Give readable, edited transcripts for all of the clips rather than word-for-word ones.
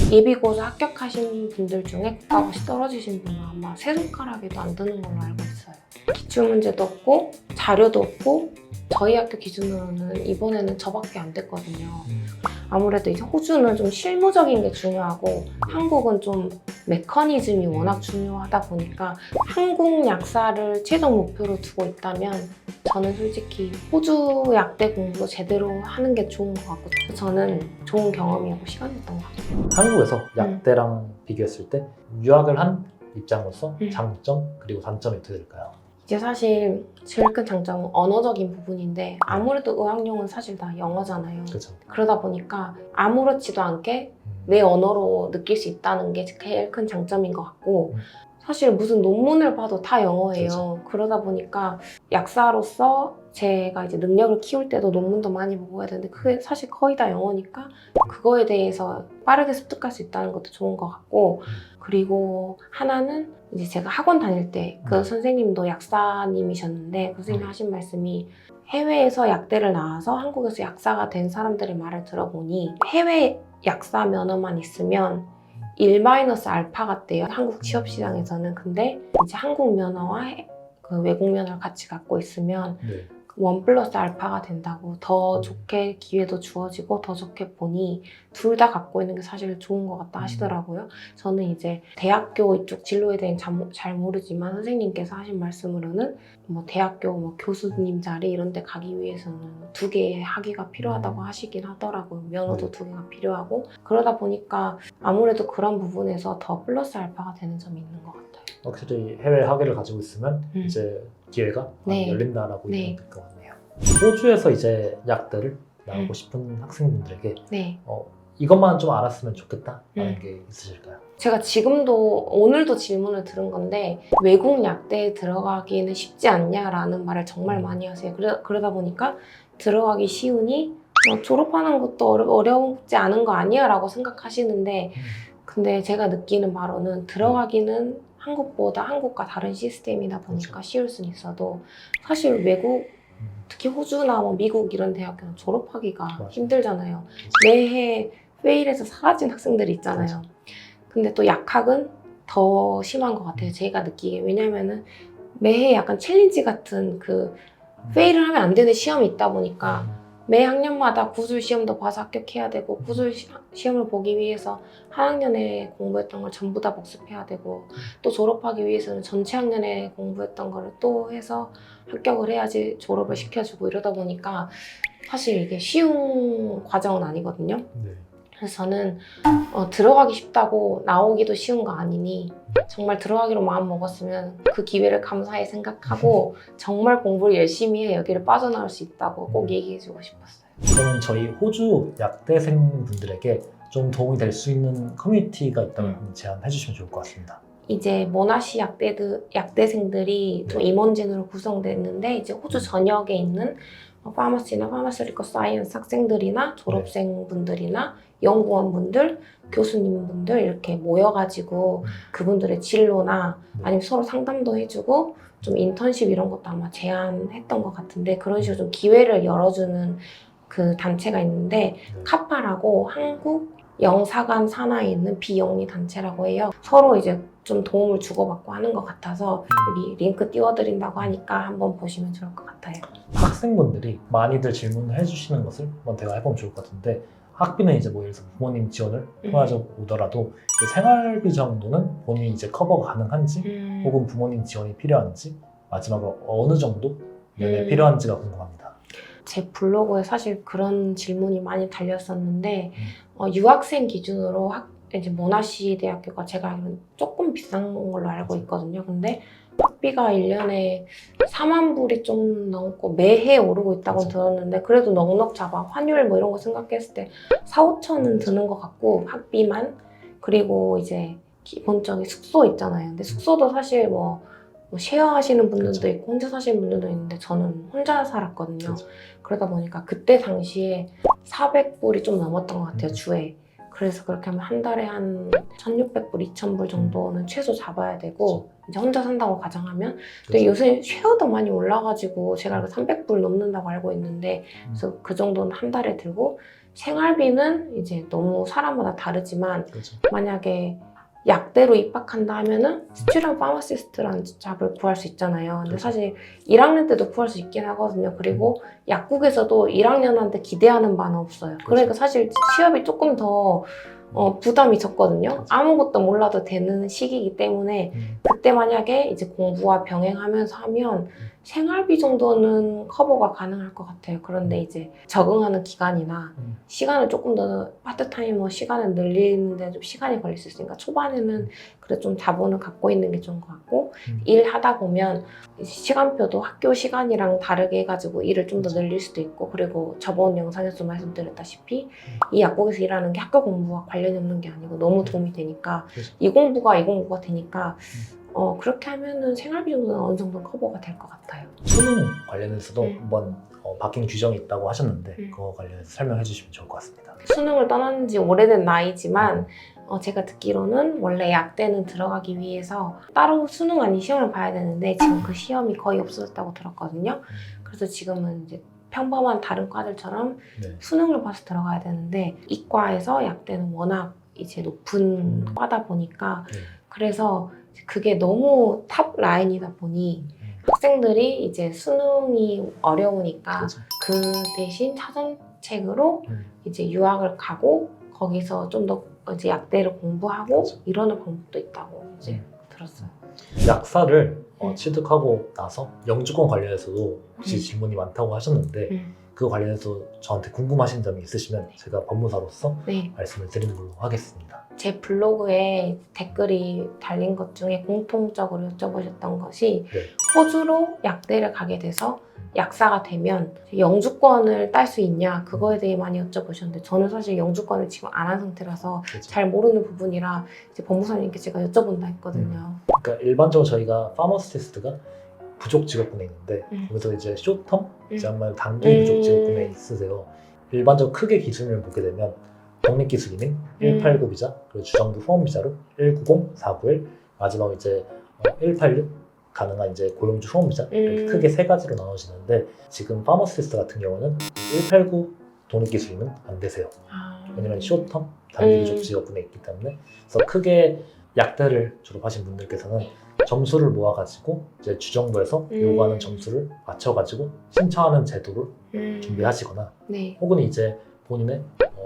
예비고사 합격하신 분들 중에 국가고시 떨어지신 분은 아마 세 손가락에도 안 드는 걸로 알고 있어요. 기출문제도 없고 자료도 없고 저희 학교 기준으로는 이번에는 저밖에 안 됐거든요. 아무래도 이제 호주는 좀 실무적인 게 중요하고 한국은 좀 메커니즘이 워낙 중요하다 보니까 한국 약사를 최종 목표로 두고 있다면 저는 솔직히 호주 약대 공부도 제대로 하는 게 좋은 것 같고 저는 좋은 경험이었고 시간이었던 것 같아요. 한국에서 약대랑 비교했을 때 유학을 한 입장으로서 장점 그리고 단점이 어떻게 될까요? 이제 사실 제일 큰 장점은 언어적인 부분인데 아무래도 의학용은 사실 다 영어잖아요. 그렇죠. 그러다 보니까 아무렇지도 않게 내 언어로 느낄 수 있다는 게 제일 큰 장점인 것 같고 사실 무슨 논문을 봐도 다 영어예요. 그렇죠. 그러다 보니까 약사로서 제가 이제 능력을 키울 때도 논문도 많이 보고 해야 되는데 그게 사실 거의 다 영어니까 그거에 대해서 빠르게 습득할 수 있다는 것도 좋은 것 같고 그리고 하나는 이제 제가 학원 다닐 때 그 선생님도 약사님이셨는데 그 선생님이 하신 말씀이 해외에서 약대를 나와서 한국에서 약사가 된 사람들의 말을 들어보니 해외 약사 면허만 있으면 1-알파 같대요. 한국 취업 시장에서는. 근데 이제 한국 면허와 그 외국 면허를 같이 갖고 있으면 1+알파가 된다고 더 좋게 기회도 주어지고 더 좋게 보니 둘 다 갖고 있는 게 사실 좋은 것 같다 하시더라고요. 저는 이제 대학교 이쪽 진로에 대해 잘 모르지만 선생님께서 하신 말씀으로는 뭐 대학교 뭐 교수님 자리 이런 데 가기 위해서는 2개의 학위가 필요하다고 하시긴 하더라고요. 면허도 2개가 필요하고 그러다 보니까 아무래도 그런 부분에서 더 플러스 알파가 되는 점이 있는 것 같아요. 확실히 해외 학위를 가지고 있으면 이제 기회가 많이 열린다라고 이해하면 될 것 같네요. 호주에서 이제 약대를 나오고 싶은 학생분들에게 이것만 좀 알았으면 좋겠다라는 게 있으실까요? 제가 지금도 오늘도 질문을 들은 건데 외국 약대에 들어가기는 쉽지 않냐라는 말을 정말 많이 하세요. 그러다 보니까 들어가기 쉬우니 졸업하는 것도 어렵지 않은 거 아니야? 라고 생각하시는데 근데 제가 느끼는 바로는 들어가기는 한국보다 한국과 다른 시스템이다 보니까 쉬울 수는 있어도 사실 외국 특히 호주나 뭐 미국 이런 대학교는 졸업하기가 힘들잖아요. 매해 페일에서 사라진 학생들이 있잖아요. 근데 또 약학은 더 심한 것 같아요. 제가 느끼기에. 왜냐면은 매해 약간 챌린지 같은 그 페일을 하면 안 되는 시험이 있다 보니까 매 학년마다 구술 시험도 봐서 합격해야 되고 구술 시험을 보기 위해서 한 학년에 공부했던 걸 전부 다 복습해야 되고 또 졸업하기 위해서는 전체 학년에 공부했던 거를 또 해서 합격을 해야지 졸업을 시켜주고 이러다 보니까 사실 이게 쉬운 과정은 아니거든요. 그래서 저는 들어가기 쉽다고 나오기도 쉬운 거 아니니 정말 들어가기로 마음 먹었으면 그 기회를 감사히 생각하고 정말 공부를 열심히 해 여기를 빠져나올 수 있다고 꼭 얘기해주고 싶었어요. 그러면 저희 호주 약대생 분들에게 좀 도움이 될 수 있는 커뮤니티가 있다면 한번 제안해 주시면 좋을 것 같습니다. 이제 모나시 약대생들이 좀 임원진으로 구성됐는데 이제 호주 전역에 있는 파마시나 파마스리컬 사이언스 학생들이나 졸업생분들이나 연구원분들, 교수님분들 이렇게 모여가지고 그분들의 진로나 아니면 서로 상담도 해주고 좀 인턴십 이런 것도 아마 제안했던 것 같은데 그런 식으로 좀 기회를 열어주는 그 단체가 있는데 카파라고 한국 영사관 산하에 있는 비영리 단체라고 해요. 서로 이제 좀 도움을 주고받고 하는 것 같아서 여기 링크 띄워드린다고 하니까 한번 보시면 좋을 것 같아요. 학생분들이 많이들 질문을 해주시는 것을 한번 대화해보면 좋을 것 같은데 학비는 이제 뭐 예를 들어서 부모님 지원을 통해서 오더라도 생활비 정도는 본인이 이제 커버가 가능한지 혹은 부모님 지원이 필요한지 마지막으로 어느 정도 연애 필요한지가 궁금합니다. 제 블로그에 사실 그런 질문이 많이 달렸었는데 유학생 기준으로 이제 모나시 대학교가 제가 알기로는 조금 비싼 걸로 알고 있거든요. 근데 학비가 1년에 4만 불이 좀 넘고 매해 오르고 있다고 들었는데 그래도 넉넉 잡아 환율 뭐 이런 거 생각했을 때 4-5천은 드는 것 같고 학비만 그리고 이제 기본적인 숙소 있잖아요. 근데 숙소도 사실 뭐 쉐어 하시는 분들도 있고 혼자 사시는 분들도 있는데 저는 혼자 살았거든요. 그러다 보니까 그때 당시에 400불이 좀 넘었던 것 같아요, 주에. 그래서 그렇게 하면 한 달에 한 1,600불, 2,000불 정도는 최소 잡아야 되고 이제 혼자 산다고 가정하면 근데 그렇죠. 요새 쉐어도 많이 올라가지고 제가 알고 300불 넘는다고 알고 있는데 그래서 그 정도는 한 달에 들고 생활비는 이제 너무 사람마다 다르지만 그렇죠. 만약에 약대로 입학한다 하면은 스튜던트 파마시스트라는 잡을 구할 수 있잖아요. 근데 그렇죠. 사실 1학년 때도 구할 수 있긴 하거든요. 그리고 약국에서도 1학년한테 기대하는 바는 없어요. 그러니까 사실 취업이 조금 더 부담이 적거든요. 그렇죠. 아무것도 몰라도 되는 시기이기 때문에 그때 만약에 이제 공부와 병행하면서 하면 생활비 정도는 커버가 가능할 것 같아요. 그런데 이제 적응하는 기간이나 시간을 조금 더 파트타이머 시간을 늘리는데 좀 시간이 걸릴 수 있으니까 초반에는 그래도 좀 자본을 갖고 있는 게 좋은 것 같고 일하다 보면 시간표도 학교 시간이랑 다르게 해가지고 일을 좀 더 늘릴 수도 있고 그리고 저번 영상에서 말씀드렸다시피 이 약국에서 일하는 게 학교 공부와 관련이 없는 게 아니고 너무 도움이 되니까 그렇죠. 이 공부가 되니까 그렇게 하면은 생활비 정도는 어느 정도 커버가 될 것 같아요. 수능 관련해서도 한번 바뀐 규정이 있다고 하셨는데 그거 관련해서 설명해 주시면 좋을 것 같습니다. 수능을 떠난 지 오래된 나이지만 제가 듣기로는 원래 약대는 들어가기 위해서 따로 수능 아닌 시험을 봐야 되는데 지금 그 시험이 거의 없어졌다고 들었거든요. 그래서 지금은 이제 평범한 다른 과들처럼 네. 수능을 봐서 들어가야 되는데 이과에서 약대는 워낙 이제 높은 과다 보니까 그래서 그게 너무 탑 라인이다 보니 학생들이 이제 수능이 어려우니까 그렇죠. 그 대신 차선책으로 이제 유학을 가고 거기서 좀 더 이제 약대를 공부하고 그렇죠. 이러는 방법도 있다고 이제 들었어요. 약사를 취득하고 나서 영주권 관련해서도 혹시 질문이 많다고 하셨는데 그 관련해서 저한테 궁금하신 점이 있으시면 제가 법무사로서 네. 말씀을 드리는 걸로 하겠습니다. 제 블로그에 댓글이 달린 것 중에 공통적으로 여쭤보셨던 것이 호주로 약대를 가게 돼서 약사가 되면 영주권을 딸 수 있냐 그거에 대해 많이 여쭤보셨는데 저는 사실 영주권을 지금 안 한 상태라서 그렇죠. 잘 모르는 부분이라 이제 법무사님께 제가 여쭤본다 했거든요. 그러니까 일반적으로 저희가 파머시스트가 부족 직업군에 있는데 거기서 이제 쇼텀, 이제 한마디로 단기 부족 직업군에 있으세요. 일반적으로 크게 기준을 보게 되면 독립기술인인 189 비자, 그리고 주정부 후원 비자로 190, 491, 마지막 이제 186 가능한 이제 고용주 후원 비자 이렇게 크게 세 가지로 나눠지는데 지금 파머시스트 같은 경우는 189 독립기술인은 안 되세요. 왜냐면 쇼텀, 단기 부족 직업군에 있기 때문에 그래서 크게 약대를 졸업하신 분들께서는 점수를 모아가지고 이제 주정부에서 요구하는 점수를 맞춰가지고 신청하는 제도를 준비하시거나 네. 혹은 이제 본인의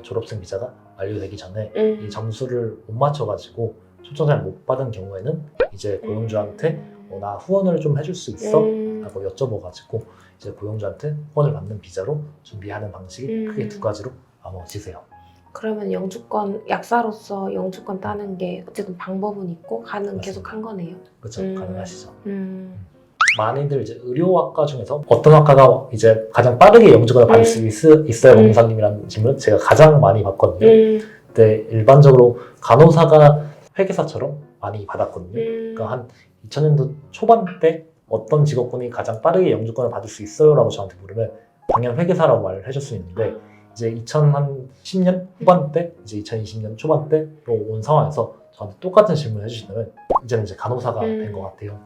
졸업생 비자가 만료되기 전에 이 점수를 못 맞춰가지고 초청장을 못 받은 경우에는 이제 고용주한테 나 후원을 좀 해줄 수 있어? 라고 여쭤봐가지고 이제 고용주한테 후원을 받는 비자로 준비하는 방식이 크게 두 가지로 나눠지세요. 그러면 약사로서 영주권 따는 게 어쨌든 방법은 있고 가능 맞습니다. 계속 한 거네요. 그렇죠. 가능하시죠. 많이들 이제 의료학과 중에서 어떤 학과가 이제 가장 빠르게 영주권을 받을 수 있어요, 법무사님이라는 질문을 제가 가장 많이 받거든요. 근데 일반적으로 간호사가 회계사처럼 많이 받았거든요. 그러니까 한 2000년도 초반 때 어떤 직업군이 가장 빠르게 영주권을 받을 수 있어요? 라고 저한테 물으면 당연 회계사라고 말을 해줄 수 있는데 이제 2010년 후반 때, 이제 2020년 초반 때로 온 상황에서 저한테 똑같은 질문을 해주시면 이제는 이제 간호사가 된 것 같아요.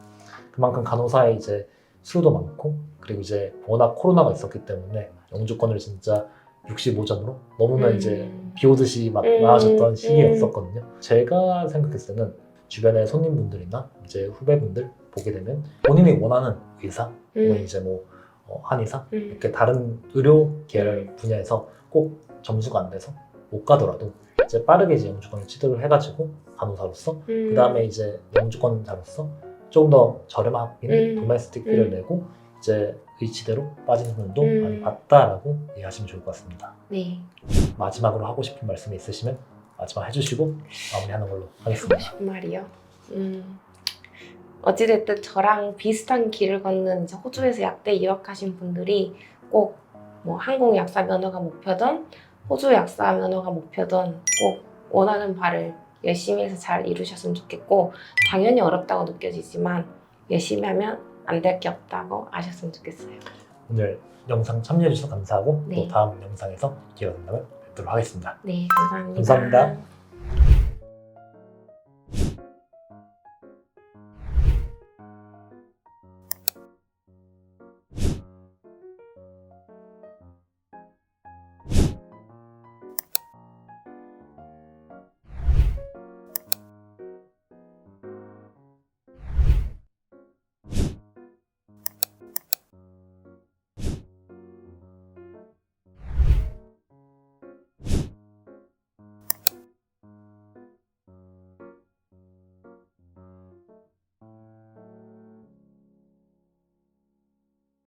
그만큼 간호사의 이제 수요도 많고 그리고 이제 워낙 코로나가 있었기 때문에 영주권을 진짜 65전으로 너무나 이제 비 오듯이 막 나아졌던 시기였었거든요. 제가 생각했을 때는 주변의 손님분들이나 이제 후배분들 보게 되면 본인이 원하는 의사 혹은 이제 뭐 한의사 이렇게 다른 의료 계열 분야에서 꼭 점수가 안 돼서 못 가더라도 이제 빠르게 이제 영주권을 취득을 해가지고 간호사로서 그 다음에 이제 영주권자로서 조금 더 저렴한 학비는 도메스틱 비를 내고 이제 의치대로 빠지는 분도 많이 봤다라고 이해하시면 좋을 것 같습니다. 네. 마지막으로 하고 싶은 말씀이 있으시면 마지막 해주시고 마무리하는 걸로 하겠습니다. 하고 싶은 말이요. 어찌됐든 저랑 비슷한 길을 걷는 이제 호주에서 약대 유학하신 분들이 꼭 뭐 항공 약사 면허가 목표든 호주 약사 면허가 목표든 꼭 원하는 바를 열심히 해서 잘 이루셨으면 좋겠고 당연히 어렵다고 느껴지지만 열심히 하면 안 될 게 없다고 아셨으면 좋겠어요. 오늘 영상 참여해주셔서 감사하고 네. 또 다음 영상에서 기회가 된다면 뵙도록 하겠습니다. 네, 감사합니다. 감사합니다.